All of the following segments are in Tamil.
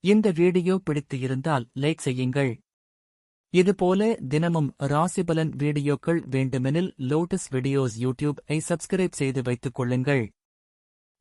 இந்த வீடியோ பிடித்து இருந்தால் லைக் செய்யுங்கள். இதுபோல தினமும் ராசிபலன் வீடியோக்கள் வேண்டுமெனில் லோட்டஸ் வீடியோஸ் யூடியூப்-ஐ சப்ஸ்கிரைப் செய்து வைத்துக் கொள்ளுங்கள்.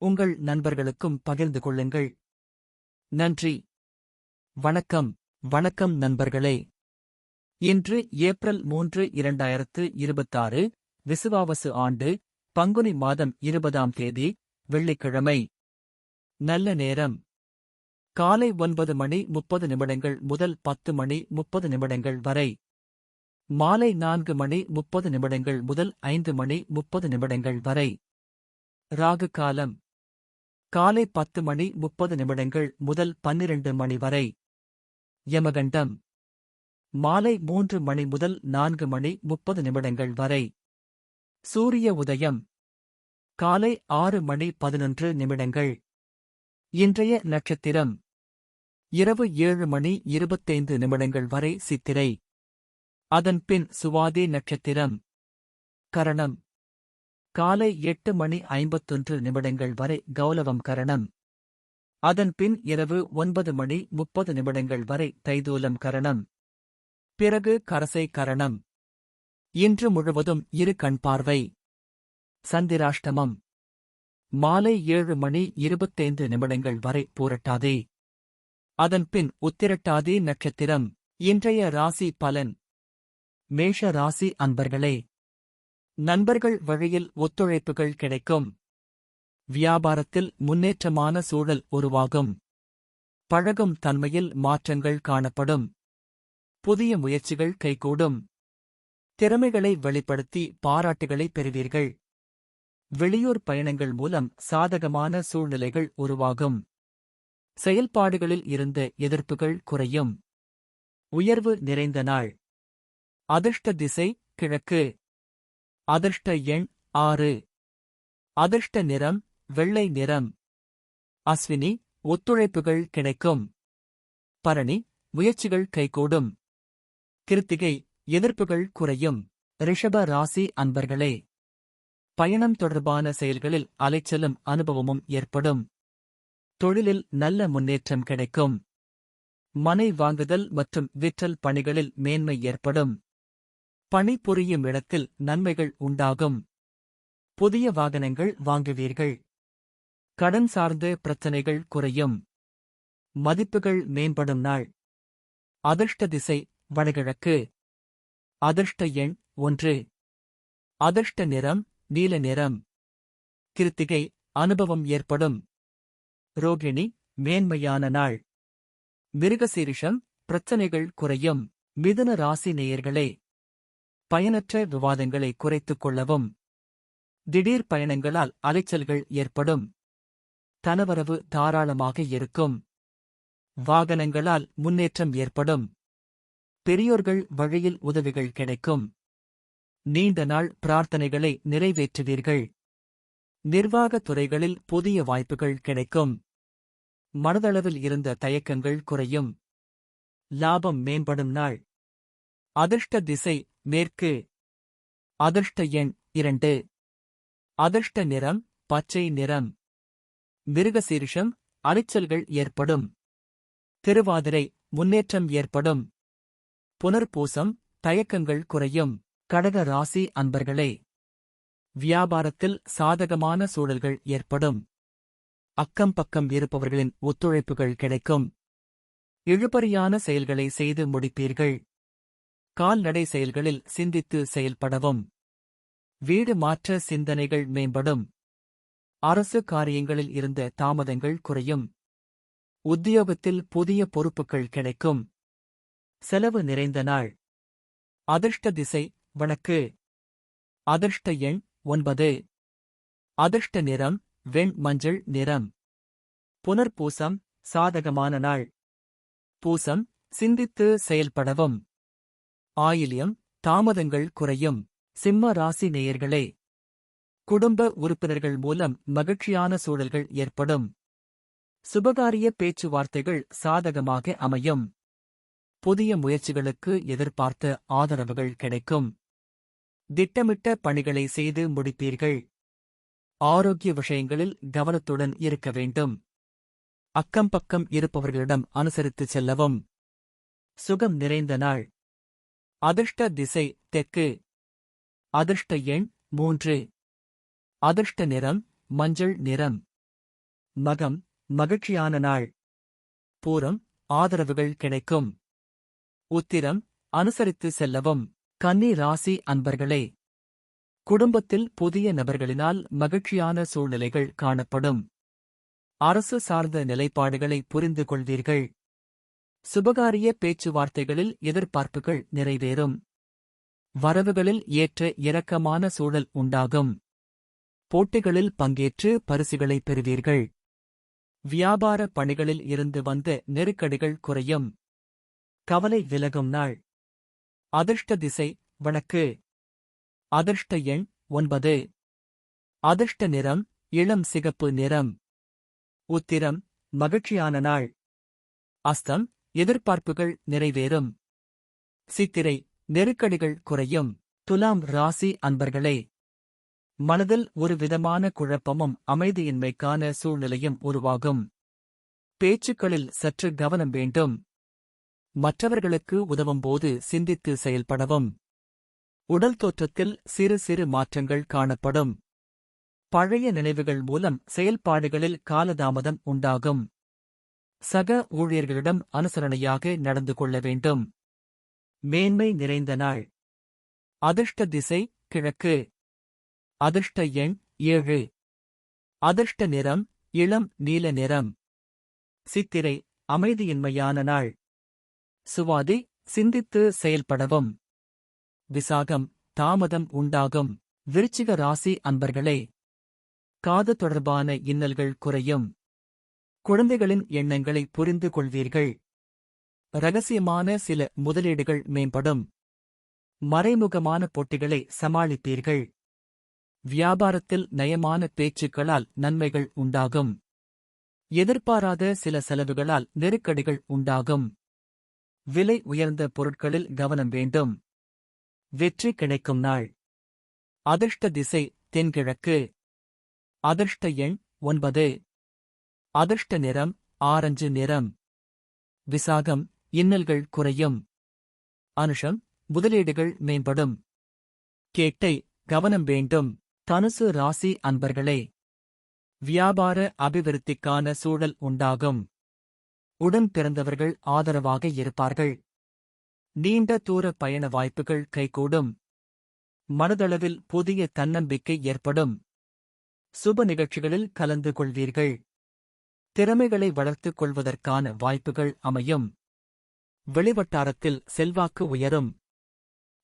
உங்கள் நண்பர்களுக்கும் பகிர்ந்து கொள்ளுங்கள். நன்றி. வணக்கம். வணக்கம் நண்பர்களே. இன்று ஏப்ரல் 3, 2026, விசுவாவசு ஆண்டு, பங்குனி மாதம் 20ஆம் தேதி, வெள்ளிக்கிழமை. நல்ல நேரம் காலை 9:30 முதல் 10:30 வரை. மாலை 4:30 முதல் 5:30 வரை. ராகு காலம் காலை 10:30 முதல் 12 வரை. யமகண்டம் மாலை 3 முதல் 4:30 வரை. சூரிய உதயம் காலை 6:11. இன்றைய நட்சத்திரம் இரவு 7:25 வரை சித்திரை. அதன்பின் சுவாதி நட்சத்திரம். கரணம் காலை 8:51 வரை கௌலவம் கரணம். அதன்பின் இரவு 9:30 வரை தைதூலம் கரணம். பிறகு கரசை கரணம். இன்று முழுவதும் இரு கண் பார்வை. சந்திராஷ்டமம் மாலை 7:25 வரை பூரட்டாதி. அதன்பின் உத்திரட்டாதி நட்சத்திரம். இன்றைய ராசி பலன். மேஷ ராசி அன்பர்களே, நண்பர்கள் வழியில் ஒத்துழைப்புகள் கிடைக்கும். வியாபாரத்தில் முன்னேற்றமான சூழல் உருவாகும். பழகும் தன்மையில் மாற்றங்கள் காணப்படும். புதிய முயற்சிகள் கைகூடும். திறமைகளை வெளிப்படுத்தி பாராட்டுகளை பெறுவீர்கள். வெளியூர் பயணங்கள் மூலம் சாதகமான சூழ்நிலைகள் உருவாகும். செயல்பாடுகளில் இருந்த எதிர்ப்புகள் குறையும். உயர்வு நிறைந்த நாள். அதிர்ஷ்ட திசை கிழக்கு. அதிர்ஷ்ட எண் 6. அதிர்ஷ்ட நிறம் வெள்ளை நிறம். அஸ்வினி ஒத்துழைப்புகள் கிடைக்கும். பரணி முயற்சிகள் கைகூடும். கிருத்திகை எதிர்ப்புகள் குறையும். ரிஷப ராசி அன்பர்களே, பயணம் தொடர்பான செயல்களில் அலைச்சலும் அனுபவமும் ஏற்படும். தொழிலில் நல்ல முன்னேற்றம் கிடைக்கும். மனை வாங்குதல் மற்றும் விற்றல் பணிகளில் மேன்மை ஏற்படும். பணிபுரியும் இடத்தில் நன்மைகள் உண்டாகும். புதிய வாகனங்கள் வாங்குவீர்கள். கடன் சார்ந்த பிரச்சனைகள் குறையும். மதிப்புகள் மேம்படும் நாள். அதிர்ஷ்ட திசை வடகிழக்கு. அதிர்ஷ்ட எண் 1. அதிர்ஷ்ட நிறம் நீல நிறம். கிருத்திகை அனுபவம் ஏற்படும். ரோகிணி மேன்மையான நாள். மிருகசீரிஷம் பிரச்சனைகள் குறையும். மிதுன ராசி நேயர்களே, பயனற்ற விவாதங்களை குறைத்துக் கொள்ளவும். திடீர் பயணங்களால் அலைச்சல்கள் ஏற்படும். தனவரவு தாராளமாக இருக்கும். வாகனங்களால் முன்னேற்றம் ஏற்படும். பெரியோர்கள் வழியில் உதவிகள் கிடைக்கும். நீண்ட நாள் பிரார்த்தனைகளை நிறைவேற்றுவீர்கள். நிர்வாகத் துறைகளில் புதிய வாய்ப்புகள் கிடைக்கும். மனதளவில் இருந்த தயக்கங்கள் குறையும். லாபம் மேம்படும் நாள். அதிர்ஷ்ட திசை மேற்கு. அதிர்ஷ்ட எண் 2. அதிர்ஷ்ட நிறம் பச்சை நிறம். மிருகசீரிஷம் அலைச்சல்கள் ஏற்படும். திருவாதிரை முன்னேற்றம் ஏற்படும். புனர்பூசம் தயக்கங்கள் குறையும். கடக ராசி அன்பர்களே, வியாபாரத்தில் சாதகமான சூழல்கள் ஏற்படும். அக்கம் பக்கம் இருப்பவர்களின் ஒத்துழைப்புகள் கிடைக்கும். இழுபறியான செயல்களை செய்து முடிப்பீர்கள். கால்நடை செயல்களில் சிந்தித்து செயல்படவும். வீடு மாற்ற சிந்தனைகள் மேம்படும். அரசு காரியங்களில் இருந்த தாமதங்கள் குறையும். உத்தியோகத்தில் புதிய பொறுப்புகள் கிடைக்கும். செலவு நிறைந்த நாள். அதிர்ஷ்ட திசை வடக்கு. அதிர்ஷ்ட எண் 9. அதிர்ஷ்ட நிறம் வெண் மஞ்சள் நிறம். புனர்பூசம் சாதகமான நாள். பூசம் சிந்தித்து செயல்படவும். ஆயில்யம் தாமதங்கள் குறையும். சிம்ம ராசி நேயர்களே, குடும்ப உறுப்பினர்கள் மூலம் மகிழ்ச்சியான சூழல்கள் ஏற்படும். சுபகாரிய பேச்சுவார்த்தைகள் சாதகமாக அமையும். புதிய முயற்சிகளுக்கு எதிர்பார்த்த ஆதரவுகள் கிடைக்கும். திட்டமிட்ட பணிகளை செய்து முடிப்பீர்கள். ஆரோக்கிய விஷயங்களில் கவனத்துடன் இருக்க வேண்டும். அக்கம்பக்கம் இருப்பவர்களிடம் அனுசரித்துச் செல்லவும். சுகம் நிறைந்த நாள். அதிர்ஷ்ட திசை தெற்கு. அதிர்ஷ்ட எண் 3. அதிர்ஷ்ட நிறம் மஞ்சள் நிறம். மகம் மகிழ்ச்சியான நாள். பூரம் ஆதரவுகள் கிடைக்கும். உத்திரம் அனுசரித்து செல்லவும். கன்னி ராசி அன்பர்களே, குடும்பத்தில் புதிய நபர்களினால் மகிழ்ச்சியான சூழ்நிலைகள் காணப்படும். அரசு சார்ந்த நிலைப்பாடுகளை புரிந்து கொள்வீர்கள். சுபகாரிய பேச்சுவார்த்தைகளில் எதிர்பார்ப்புகள் நிறைவேறும். வரவுகளில் ஏற்ற இறக்கமான சூழல் உண்டாகும். போட்டிகளில் பங்கேற்று பரிசுகளை பெறுவீர்கள். வியாபார பணிகளில் இருந்து வந்த நெருக்கடிகள் குறையும். கவலை விலகும் நாள். அதிர்ஷ்ட திசை வடக்கு. அதிர்ஷ்ட எண் 9. அதிர்ஷ்ட நிறம் இளம் சிகப்பு நிறம். உத்திரம் மகிழ்ச்சியான நாள். அஸ்தம் எதிர்பார்ப்புகள் நிறைவேறும். சித்திரை நெருக்கடிகள் குறையும். துலாம் ராசி அன்பர்களே, மனதில் ஒரு விதமான குழப்பமும் அமைதியின்மைக்கான சூழ்நிலையும் உருவாகும். பேச்சுக்களில் சற்று கவனம் வேண்டும். மற்றவர்களுக்கு உதவும்போது சிந்தித்து செயல்படவும். உடல் தோற்றத்தில் சிறு சிறு மாற்றங்கள் காணப்படும். பழைய நினைவுகள் மூலம் செயல்பாடுகளில் காலதாமதம் உண்டாகும். சக ஊழியர்களிடம் அனுசரணையாக நடந்து கொள்ள வேண்டும். மேன்மை நிறைந்த நாள். அதிர்ஷ்ட திசை கிழக்கு. அதிர்ஷ்ட எண் 7. அதிர்ஷ்ட நிறம் இளம் நீல நிறம். சித்திரை அமைதியின்மையான நாள். சுவாதி சிந்தித்து செயல்படவும். விசாகம் தாமதம் உண்டாகும். விருச்சிக ராசி அன்பர்களே, காது தொடர்பான இன்னல்கள் குறையும். குழந்தைகளின் எண்ணங்களை புரிந்து கொள்வீர்கள். இரகசியமான சில முதலீடுகள் மேம்படும். மறைமுகமான போட்டிகளை சமாளிப்பீர்கள். வியாபாரத்தில் நயமான பேச்சுக்களால் நன்மைகள் உண்டாகும். எதிர்பாராத சில செலவுகளால் நெருக்கடிகள் உண்டாகும். விலை உயர்ந்த பொருட்களில் கவனம் வேண்டும். வெற்றி கிடைக்கும் நாள். அதிர்ஷ்ட திசை தென்கிழக்கு. அதிர்ஷ்ட எண் 9. அதிர்ஷ்ட நிறம் ஆரஞ்சு நிறம். விசாகம் இன்னல்கள் குறையும். அனுஷம் முதலீடுகள் மேம்படும். கேட்டை கவனம் வேண்டும். தனுசு ராசி அன்பர்களே, வியாபார அபிவிருத்திக்கான சூழல் உண்டாகும். உடன் பிறந்தவர்கள் ஆதரவாக இருப்பார்கள். நீண்ட தூர பயண வாய்ப்புகள் கைகூடும். மனதளவில் புதிய தன்னம்பிக்கை ஏற்படும். சுப நிகழ்ச்சிகளில் கலந்து கொள்வீர்கள். திறமைகளை வளர்த்துக் கொள்வதற்கான வாய்ப்புகள் அமையும். வெளிவட்டாரத்தில் செல்வாக்கு உயரும்.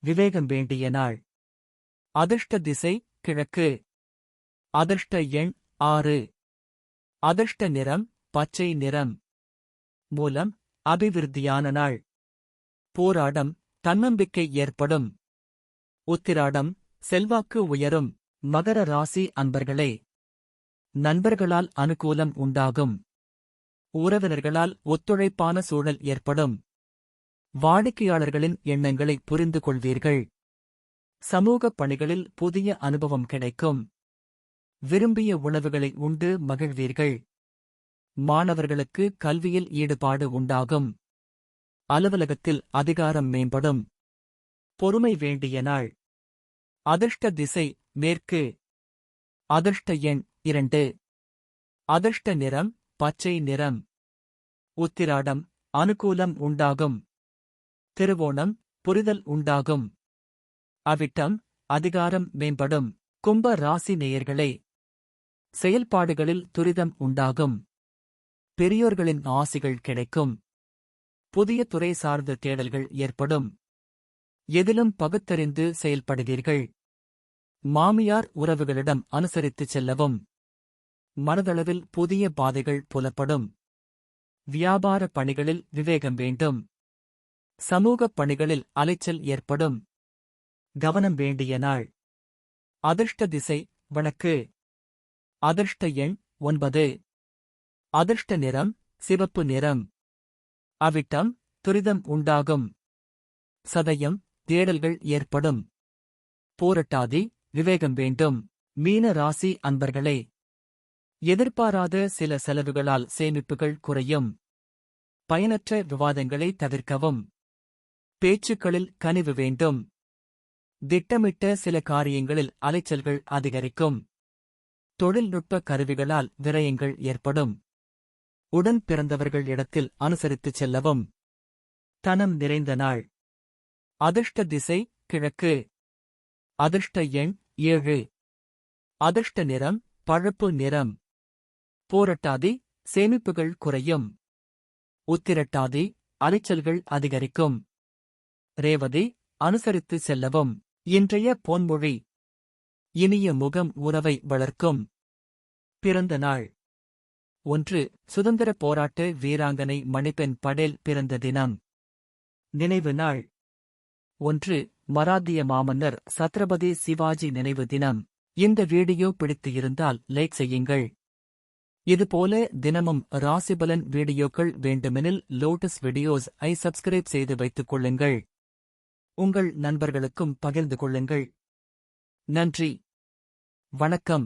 விவேகம் வேண்டிய நாள். அதிர்ஷ்ட திசை கிழக்கு. அதிர்ஷ்ட எண் 6. அதிர்ஷ்ட நிறம் பச்சை நிறம். மூலம் அபிவிருத்தியான நாள். போராடம் தன்னம்பிக்கை ஏற்படும். உத்திராடம் செல்வாக்கு உயரும். மகர ராசி அன்பர்களே, நண்பர்களால் அனுகூலம் உண்டாகும். உறவினர்களால் ஒத்துழைப்பான சூழல் ஏற்படும். வாடிக்கையாளர்களின் எண்ணங்களை புரிந்து கொள்வீர்கள். சமூகப் பணிகளில் புதிய அனுபவம் கிடைக்கும். விரும்பிய உணவுகளை உண்டு மகிழ்வீர்கள். மாணவர்களுக்கு கல்வியில் ஈடுபாடு உண்டாகும். அலுவலகத்தில் அதிகாரம் மேம்படும். பொறுமை வேண்டிய நாள். அதிர்ஷ்ட திசை மேற்கு. அதிர்ஷ்ட எண் 2. அதிர்ஷ்ட நிறம் பச்சை நிறம். உத்திராடம் அனுகூலம் உண்டாகும். திருவோணம் புரிதல் உண்டாகும். அவிட்டம் அதிகாரம் மேம்படும். கும்ப ராசி நேயர்களே, செயல்பாடுகளில் துரிதம் உண்டாகும். பெரியோர்களின் ஆசிகள் கிடைக்கும். புதிய துறை சார்ந்த தேடல்கள் ஏற்படும். எதிலும் பகுத்தறிந்து செயல்படுவீர்கள். மாமியார் உறவுகளிடம் அனுசரித்துச் செல்லவும். மனதளவில் புதிய பாதைகள் புலப்படும். வியாபார பணிகளில் விவேகம் வேண்டும். சமூகப் பணிகளில் அலைச்சல் ஏற்படும். கவனம் வேண்டிய நாள். அதிர்ஷ்ட திசை வடக்கு. அதிர்ஷ்ட எண் 9. அதிர்ஷ்ட நிறம் சிவப்பு நிறம். அவிட்டம் துரிதம் உண்டாகும். சதயம் தேடல்கள் ஏற்படும். போரட்டாதி விவேகம் வேண்டும். மீன ராசி அன்பர்களே, எதிர்பாராத சில செலவுகளால் சேமிப்புகள் குறையும். பயனற்ற விவாதங்களை தவிர்க்கவும். பேச்சுக்களில் கனிவு வேண்டும். திட்டமிட்ட சில காரியங்களில் அலைச்சல்கள் அதிகரிக்கும். தொழில்நுட்ப கருவிகளால் விரயங்கள் ஏற்படும். உடன் பிறந்தவர்கள் இடத்தில் அனுசரித்துச் செல்லவும். தனம் நிறைந்த நாள். அதிர்ஷ்ட திசை கிழக்கு. அதிர்ஷ்ட எண் 7. அதிர்ஷ்ட நிறம் பழுப்பு நிறம். போரட்டாதி சேமிப்புகள் குறையும். உத்திரட்டாதி அலைச்சல்கள் அதிகரிக்கும். ரேவதி அனுசரித்து செல்லவும். இன்றைய பொன்மொழி. இனிய முகம் உறவை வளர்க்கும். பிறந்த நாள். 1. சுதந்திரப் போராட்ட வீராங்கனை மணிபென் படேல் பிறந்த தினம். நினைவு நாள். 1. மராத்திய மாமன்னர் சத்ரபதி சிவாஜி நினைவு தினம். இந்த வீடியோ பிடித்து இருந்தால் லைக் செய்யுங்கள். இதுபோல தினமும் ராசிபலன் வீடியோக்கள் வேண்டுமெனில் லோட்டஸ் வீடியோஸ் ஐ சப்ஸ்கிரைப் செய்து வைத்துக் கொள்ளுங்கள். உங்கள் நண்பர்களுக்கும் பகிர்ந்து கொள்ளுங்கள். நன்றி. வணக்கம்.